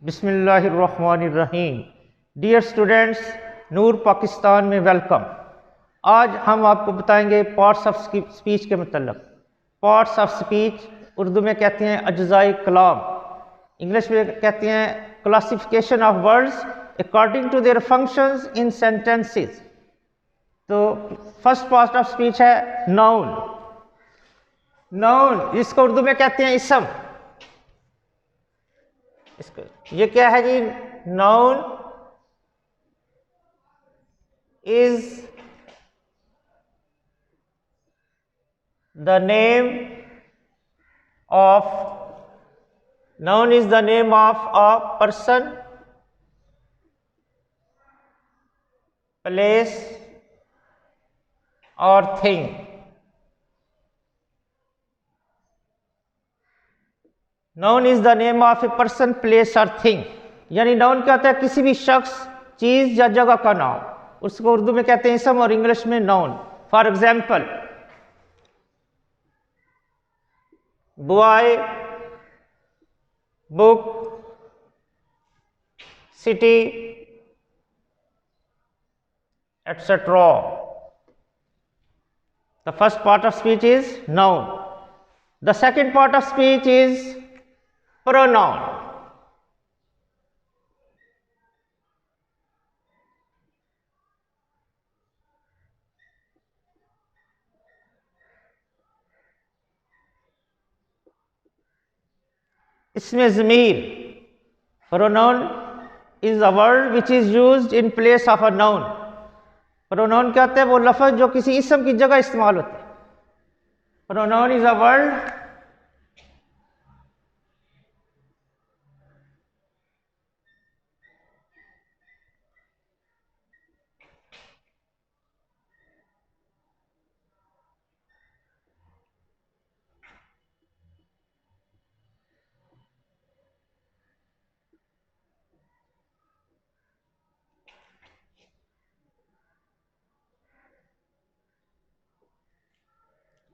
बिस्मिल्लाहिर्रहमानिर्रहीम। Dear students, नूर पाकिस्तान में welcome. आज हम आपको बताएंगे पार्ट्स ऑफ स्पीच के मतलब। पार्ट्स ऑफ स्पीच उर्दू में कहते हैं अज्जाए कलाम, इंग्लिश में कहते हैं classification of words according to their functions in sentences. तो फर्स्ट पार्ट ऑफ स्पीच है नाउन। नाउन जिसको उर्दू में कहते हैं इसम। इसको ये क्या है जी? Noun is the name of noun is the name of a person, place और thing. Noun is the name of a person, place और थिंग। यानी नाउन क्या होता है? किसी भी शख्स, चीज या जगह का नाम। उसको उर्दू में कहते हैं इसम और इंग्लिश में noun. For example, boy, book, city, etc. The first part of speech is noun. The second part of speech is pronoun. इसमें ज़मीर, pronoun is a word which is used in place of a noun. pronoun क्या होता है? वो लफ्ज़ जो किसी इसम की जगह इस्तेमाल होता है। pronoun is a word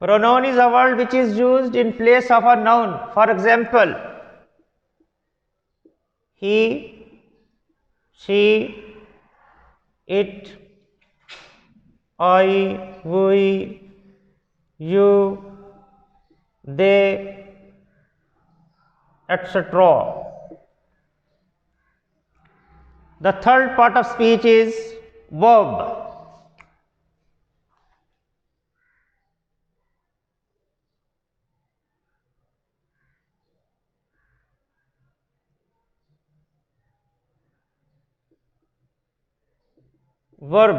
Pronoun is a word which is used in place of a noun. For example, he, she, it, I, we, you, they, etc. The third part of speech is verb. Verb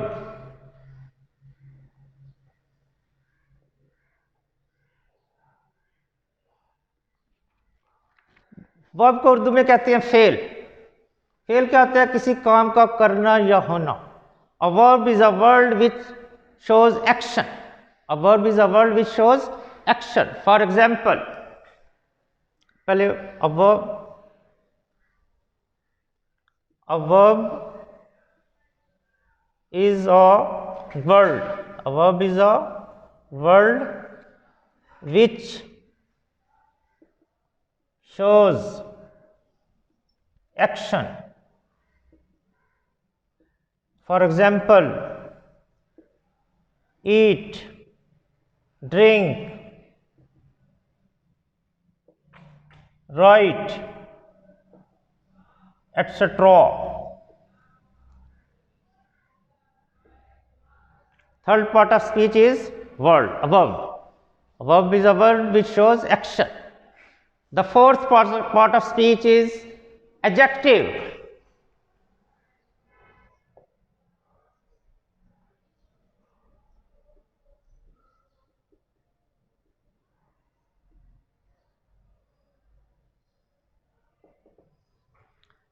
verb को उर्दू में कहते हैं fail. Fail क्या होता है? किसी काम का करना या होना। A verb is a word which shows action. A verb is a word which shows action. For example, पहले a verb is a word. A verb is a word which shows action. For example, eat, drink, write, etc. Third part of speech is word, a verb. A verb is a word which shows action. The fourth part of speech is adjective.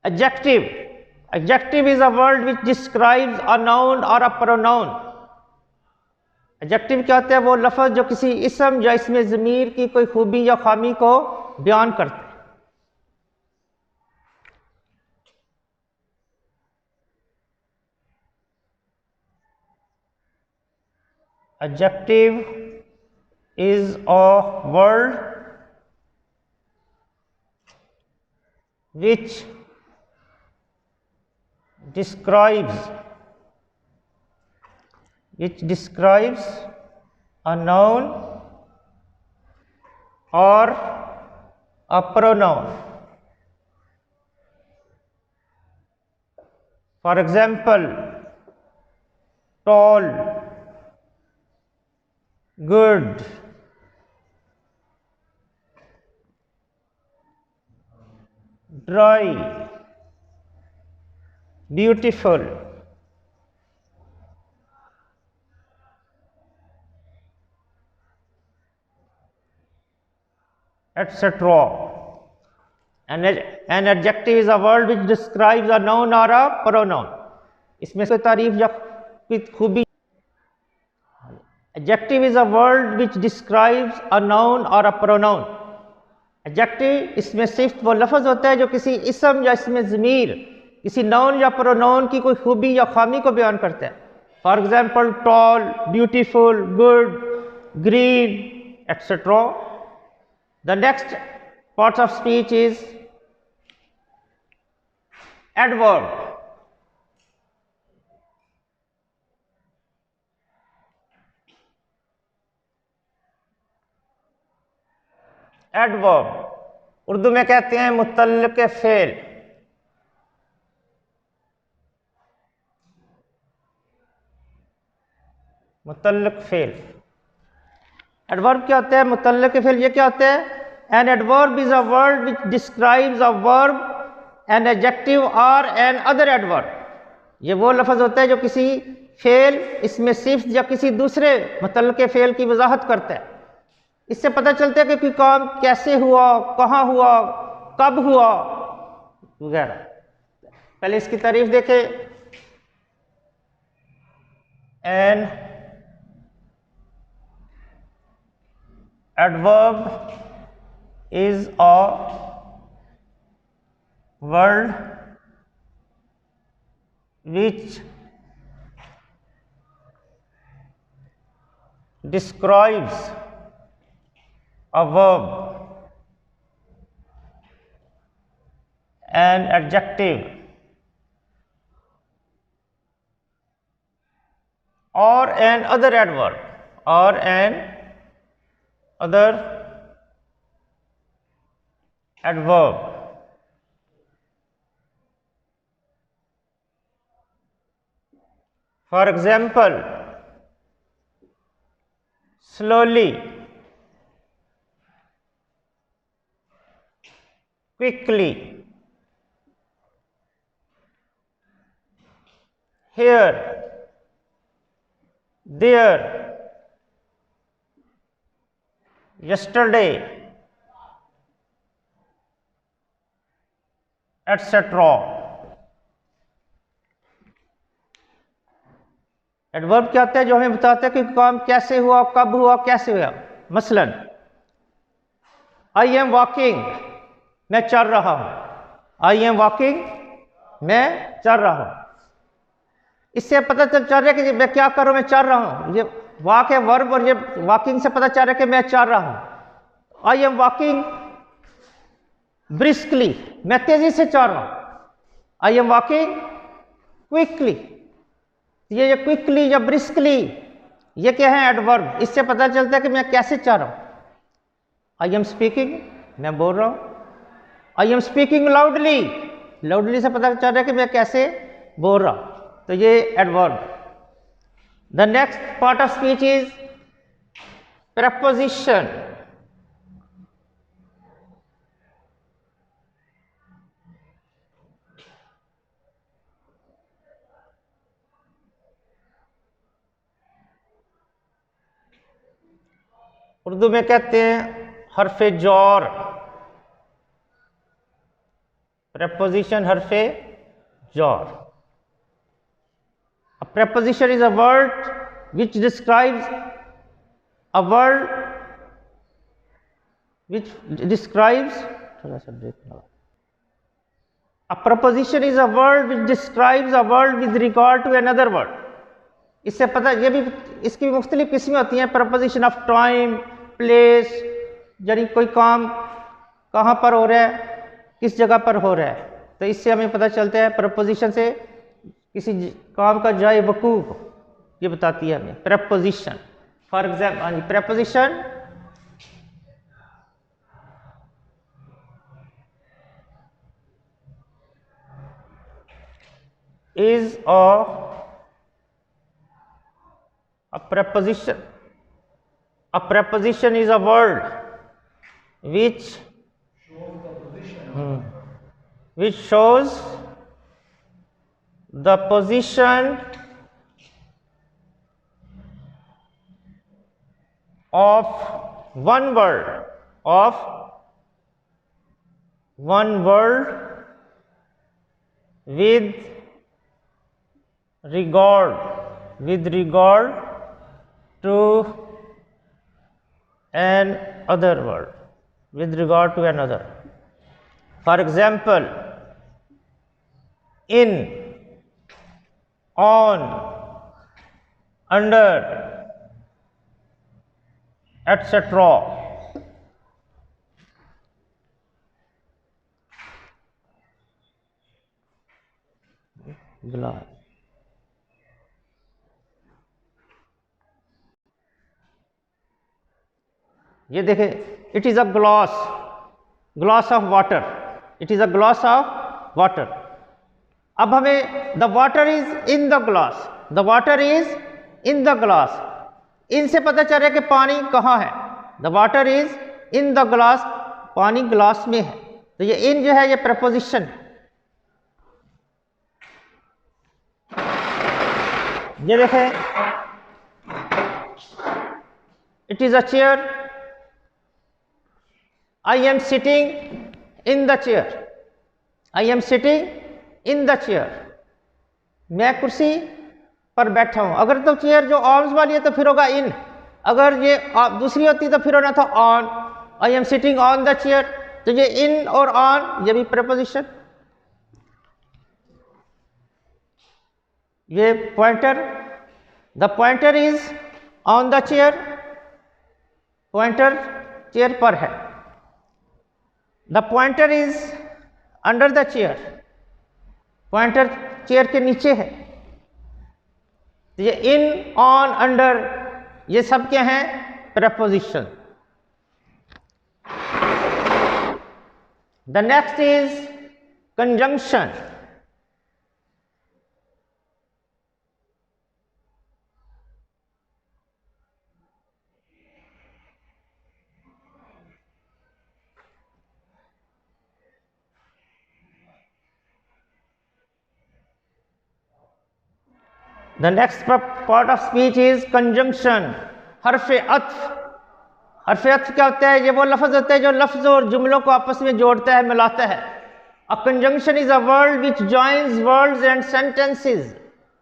Adjective. Adjective is a word which describes a noun or a pronoun. Adjective क्या होता है? वो लफ्ज़ जो किसी इसम या इसमें ज़मीर की कोई खूबी या खामी को बयान करते हैं। Adjective is a word which describes a noun or a pronoun. For example, tall, good, dry, beautiful, etc. An adjective is a word which describes a noun or a pronoun. इसमें से तारीफ या खूबी. Adjective is a word which describes a noun or a pronoun. Adjective इसमें सिर्फ वो लफ्ज़ होता है जो किसी इसम या इसमें ज़मीर किसी नाउन या प्रोनाउन की कोई खूबी या खामी को बयान करता है. For example tall, beautiful, good, green, etc. The next part of speech is adverb. Adverb Urdu में कहते हैं मुतल्लिक़ फ़ेल. मुतल्लिक़ फ़ेल. एडवर्ब क्या होता है? मुतल्लिक़ फ़ेल ये क्या होता है? An adverb is a word which describes a verb, an adjective or an other adverb. ये वो लफ्ज़ होता है जो किसी फ़ेल इसमें सिर्फ या किसी दूसरे मुतल्लिक़ फ़ेल की वजाहत करता है. इससे पता चलता है कि कोई काम कैसे हुआ, कहाँ हुआ, कब हुआ वगैरह. पहले इसकी तारीफ देखें. An adverb is a word which describes a verb, an adjective or an other adverb or an other adverb. For example, slowly, quickly, here, there, yesterday, etc. Adverb क्या होता है? जो हमें बताता है कि काम कैसे हुआ, कब हुआ, कैसे हुआ. मसलन आई एम वॉकिंग, मैं चल रहा हूं. आई एम वॉकिंग, मैं चल रहा हूं. इससे पता चल रहा है कि मैं क्या कर रहा हूं, मैं चल रहा हूं. ये वॉक है वर्ब और ये वॉकिंग से पता चल रहा है कि मैं चल रहा हूं. आई एम वॉकिंग ब्रिस्कली, मैं तेजी से चल रहा हूं. आई एम वॉकिंग क्विकली, ये क्विकली या ब्रिस्कली ये क्या है? एडवर्ब. इससे पता चलता है कि मैं कैसे चल रहा हूं. आई एम स्पीकिंग, मैं बोल रहा हूं. I am speaking loudly, loudly से पता चल रहा है कि मैं कैसे बोल रहा हूं. तो ये adverb. The next part of speech is preposition. Urdu में कहते हैं हरफे जौर. प्रेपोजिशन हरफे जौर. A preposition is a word which describes a word which describes a preposition is a word which describes a word with regard to another word. इससे पता ये भी इसकी भी मुख्तलिफ किस्में होती हैं. प्रपोजिशन ऑफ टाइम, प्लेस, यानी कोई काम कहाँ पर हो रहा है, किस जगह पर हो रहा है. तो इससे हमें पता चलता है प्रपोजिशन से किसी काम का जाए वकूफ ये बताती है हमें प्रेपोजिशन। फॉर एग्जाम्पल, हाँ जी, preposition is a preposition. A preposition is a word which shows the position of one word with regard to another word, with regard to another. For example, in, on, under, etc. glass, ये देखें, it is a glass of water, it is a glass of water. अब हमें the water is in the glass, the water is in the glass, इनसे पता चल रहा है कि पानी कहाँ है। The water is in the glass, पानी ग्लास में है। तो ये इन जो है ये प्रपोजिशन है। ये देखें, it is a chair, I am sitting in the chair, I am sitting in the chair, मैं कुर्सी पर बैठा हूं। अगर तो चेयर जो आर्म्स वाली है तो फिर होगा इन, अगर ये दूसरी होती तो फिर होना था on, I am sitting on the chair. तो ये इन और ऑन ये भी प्रपोजिशन। ये pointer, the pointer is on the chair, pointer chair पर है। The pointer is under the chair, pointer chair के नीचे है। तो ये इन, ऑन, अंडर ये सब क्या हैं? Preposition. The next is conjunction. The next part of speech is conjunction. हर्फ अत्फ। हर्फ अत्फ क्या होता है? ये वो लफ्ज़ होता है जो लफ्ज़ और जुमलों को आपस में जोड़ता है, मिलाता है। A conjunction is a word which joins words and sentences.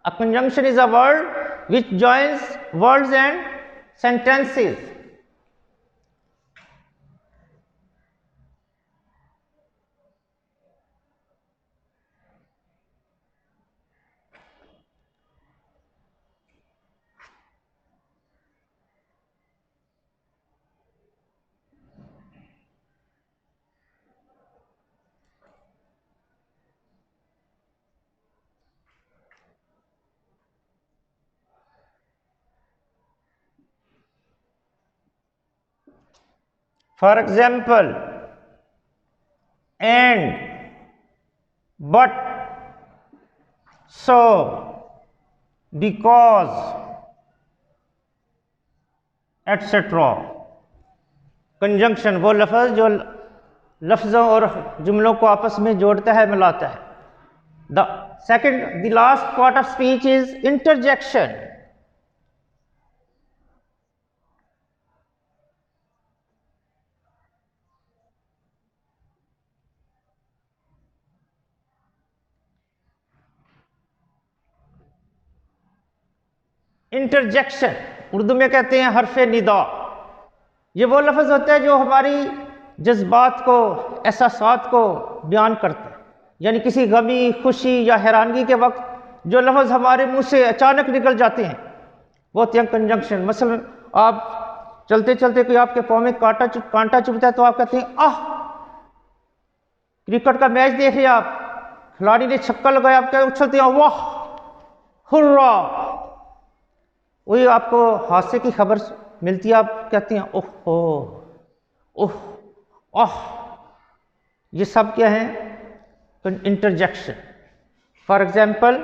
A conjunction is a word which joins words and sentences. For example, and, but, so, because, etc. Conjunction वो लफ्ज़ जो लफ्ज़ों और जुमलों को आपस में जोड़ता है, मिलाता है। The last part of speech is interjection. Interjection Urdu में कहते हैं हर्फ़े निदा। ये वो लफ्ज़ होता है जो हमारी जज्बात को, एहसासात को बयान करता है। यानी किसी गमी, खुशी या हैरानगी के वक्त जो लफ्ज़ हमारे मुंह से अचानक निकल जाते हैं वो होते हैं कंजंक्शन। मसलन आप चलते चलते कोई आपके पाँव में कांटा चुभता है तो आप कहते हैं आह। क्रिकेट का मैच देख रहे आप, खिलाड़ी ने छक्का लगाया, आप क्या उछलते हैं वाह। हुर्रा, वही आपको हादसे की खबर मिलती है, आप कहते हैं ओह हो, ओह, ओह। ये सब क्या है? Interjection. For example,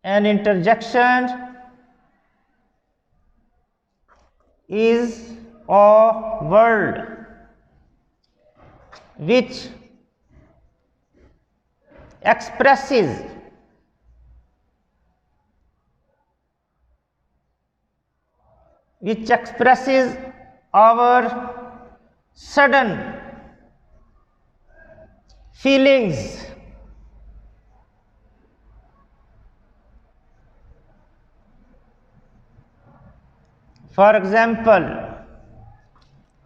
an interjection is a word which expresses our sudden feelings, for example,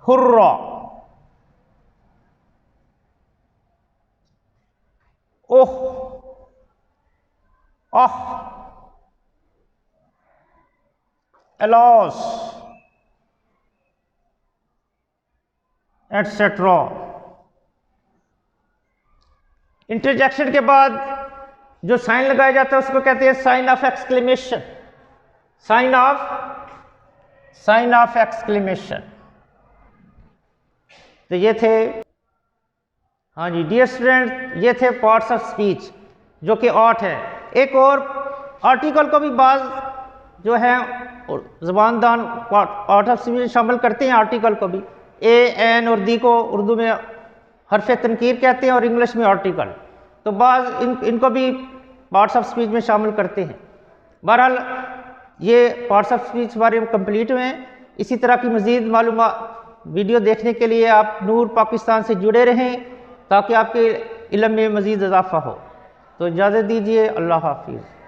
hurrah, oh, ah, alas, etc. Interjection के बाद जो साइन लगाया जाता है उसको कहते हैं sign of exclamation, sign of exclamation. तो ये थे, हाँ जी डियर स्टूडेंट, ये थे पार्ट्स ऑफ स्पीच जो कि 8 है। एक और आर्टिकल को भी बाज जो है ज़बानदान पार्ट ऑफ स्पीच शामिल करते हैं, आर्टिकल को भी। ए, एन और दी को उर्दू में हरफ तनकीर कहते हैं और इंग्लिश में आर्टिकल, तो बाज इनको भी पार्ट्स ऑफ स्पीच में शामिल करते हैं। बहरहाल ये पार्ट्स ऑफ स्पीच हमारे कंप्लीट हुए हैं। इसी तरह की मज़ीद मालूमात वीडियो देखने के लिए आप नूर पाकिस्तान से जुड़े रहें ताकि आपके इल्म में मज़ीद इजाफ़ा हो। तो इजाज़त दीजिए, अल्लाह हाफिज़।